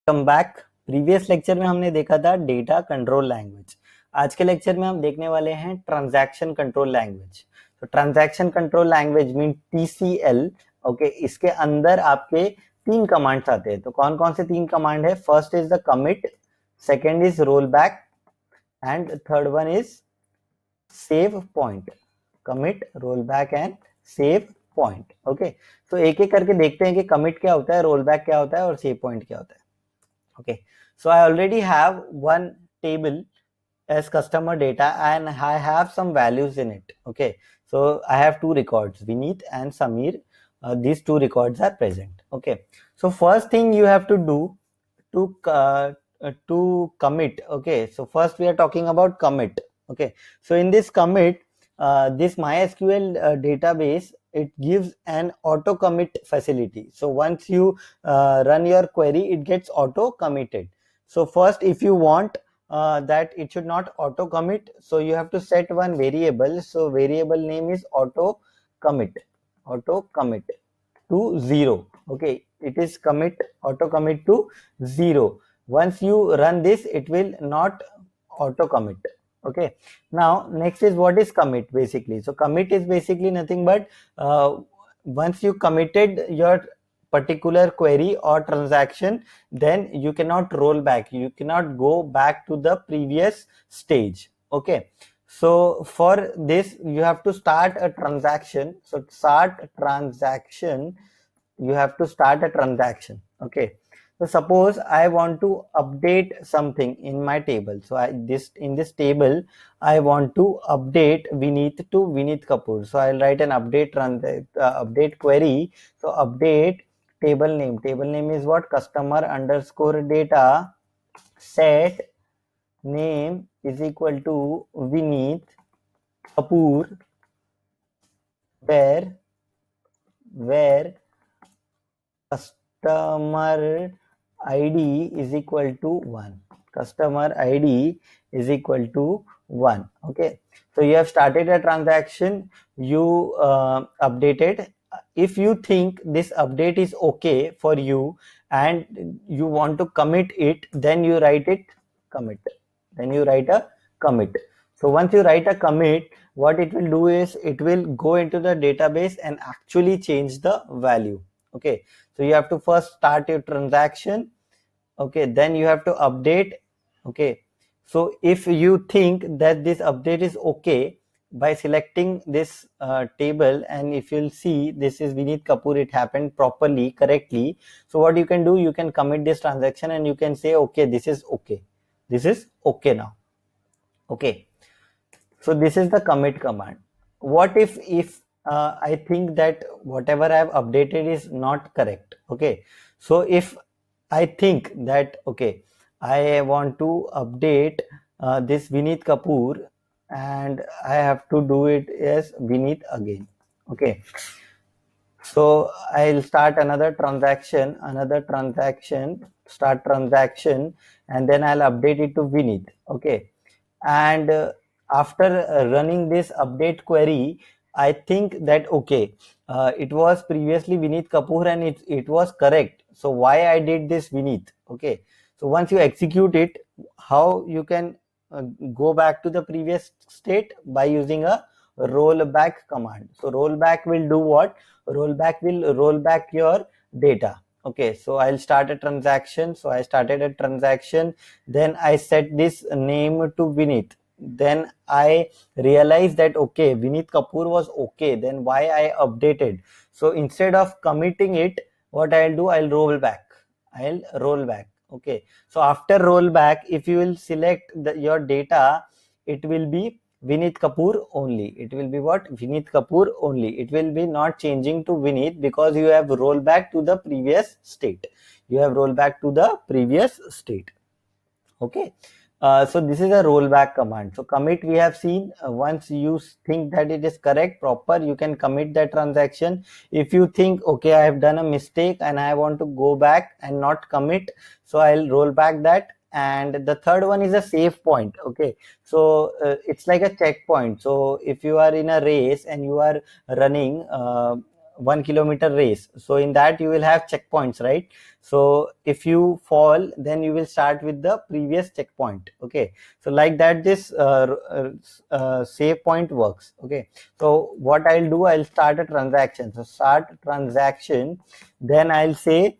Come back. Previous lecture में हमने देखा था डेटा कंट्रोल लैंग्वेज। आज के लेक्चर में हम देखने वाले हैं ट्रांजैक्शन कंट्रोल लैंग्वेज। तो transaction control language mean TCL। Okay, इसके अंदर आपके 3 कमांड्स आते हैं। तो कौन कौन से 3 कमांड है? First is the commit, second is roll back and third one is save point. Commit, roll back and save point. Okay, तो एक एक करके देखते हैं कि कमिट क्या होता है, रोल बैक क्या होता है और सेव पॉइंट क्या होता है। Okay, so I already have one table as customer data and I have some values in it. Okay, so I have 2 records, Vineet and Samir. These 2 records are present. Okay, so first thing you have to do to commit. Okay, so first we are talking about commit. Okay, so in this commit, this MySQL database, it gives an auto commit facility. So once you run your query, it gets auto committed. So first, if you want that it should not auto commit, so you have to set one variable. So variable name is auto commit to 0. Okay, it is auto commit to 0. Once you run this, it will not auto commit. Okay, now next is what is commit basically. So commit is basically nothing but once you committed your particular query or transaction, then you cannot roll back, you cannot go back to the previous stage. Okay, so for this you have to start a transaction. So start transaction, you have to start a transaction. Okay, so suppose I want to update something in my table. So in this table I want to update Vineet to Vineet Kapoor. So I'll write an update query. So update table name is what? Customer underscore data set name is equal to Vineet Kapoor, where customer ID is equal to 1. Customer ID is equal to 1. Okay, so you have started a transaction, you updated. If you think this update is okay for you and you want to commit it, then you write a commit. So once you write a commit, what it will do is it will go into the database and actually change the value. Okay, so you have to first start your transaction. Okay, then you have to update. Okay, so if you think that this update is okay, by selecting this table, and if you'll see this is Vineet Kapoor, it happened properly, correctly. So what you can do, you can commit this transaction and you can say okay, this is okay now. Okay, so this is the commit command. What if I think that whatever I have updated is not correct? Okay, so if I think that okay, I want to update this Vineet Kapoor and I have to do it as Vineet again. Okay, so I'll start another transaction, start transaction, and then I'll update it to Vineet. Okay, and after running this update query, I think that okay, it was previously Vineet Kapoor and it was correct. So why I did this Vineet? Okay, so once you execute it, how you can go back to the previous state? By using a rollback command. So rollback will do what? Rollback will roll back your data. Okay, so I'll start a transaction. So I started a transaction, then I set this name to Vineet. Then I realized that okay, Vineet Kapoor was okay, then why I updated? So instead of committing it, what I'll do, I'll roll back. Okay, so after rollback, if you will select your data, it will be Vineet Kapoor only. It will be what? Vineet Kapoor only. It will be not changing to Vineet because you have rolled back to the previous state. Okay, so this is a rollback command. So commit we have seen. Once you think that it is correct, proper, you can commit that transaction. If you think okay, I have done a mistake and I want to go back and not commit, so I'll roll back that. And the third one is a save point. Okay, so it's like a checkpoint. So if you are in a race and you are running 1 kilometer race. So in that you will have checkpoints, right? So if you fall, then you will start with the previous checkpoint. Okay, so like that this save point works. Okay, so what I'll do, I'll start a transaction. So start transaction, then I'll say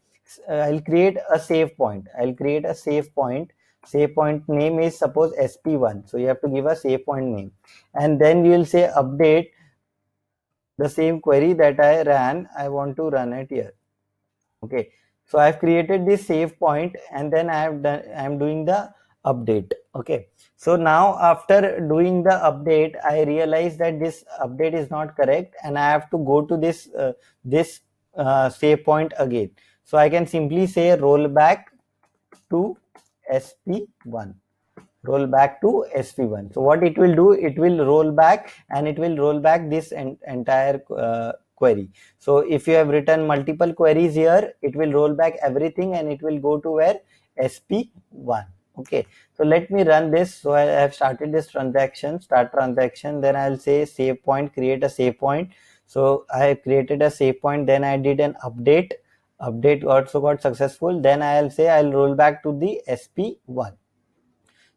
I'll create a save point. I'll create a save point. Save point name is suppose sp1, so you have to give a save point name, and then you will say update the same query that I ran. I want to run it here. Okay, so I've created this save point, and then I'm doing the update. Okay, so now after doing the update, I realize that this update is not correct, and I have to go to this save point again. So I can simply say rollback to sp1, roll back to sp1. So what it will do, it will roll back, and it will roll back this entire query. So if you have written multiple queries here, it will roll back everything, and it will go to where, sp1. Okay, so let me run this. So I have started this transaction, start transaction, then I'll say save point, create a save point. So I have created a save point, then I did an update also got successful. Then I'll say I'll roll back to the sp1.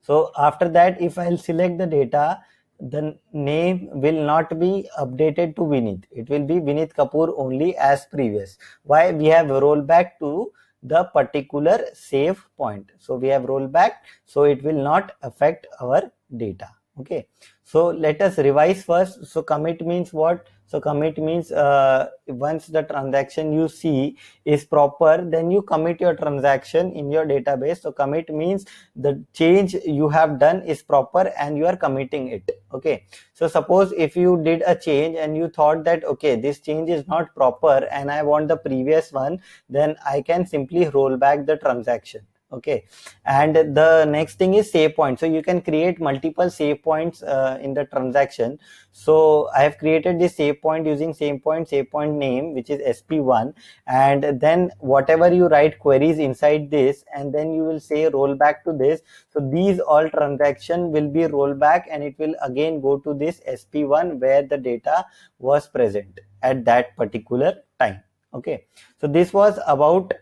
So after that, if I'll select the data, the name will not be updated to Vinith. It will be Vinith Kapoor only as previous. Why? We have rolled back to the particular save point. So we have rolled back, so it will not affect our data. Okay, so let us revise first. So commit means what? So commit means once the transaction you see is proper, then you commit your transaction in your database. So commit means the change you have done is proper and you are committing it. Okay, so suppose if you did a change and you thought that okay, this change is not proper and I want the previous one, then I can simply roll back the transaction. Okay, and the next thing is save point. So you can create multiple save points in the transaction. So I have created this save point using save point name, which is sp1, and then whatever you write queries inside this, and then you will say roll back to this. So these all transaction will be rolled back, and it will again go to this sp1 where the data was present at that particular time. Okay, so this was about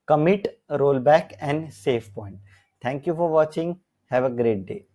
commit, rollback, and save point. Thank you for watching. Have a great day.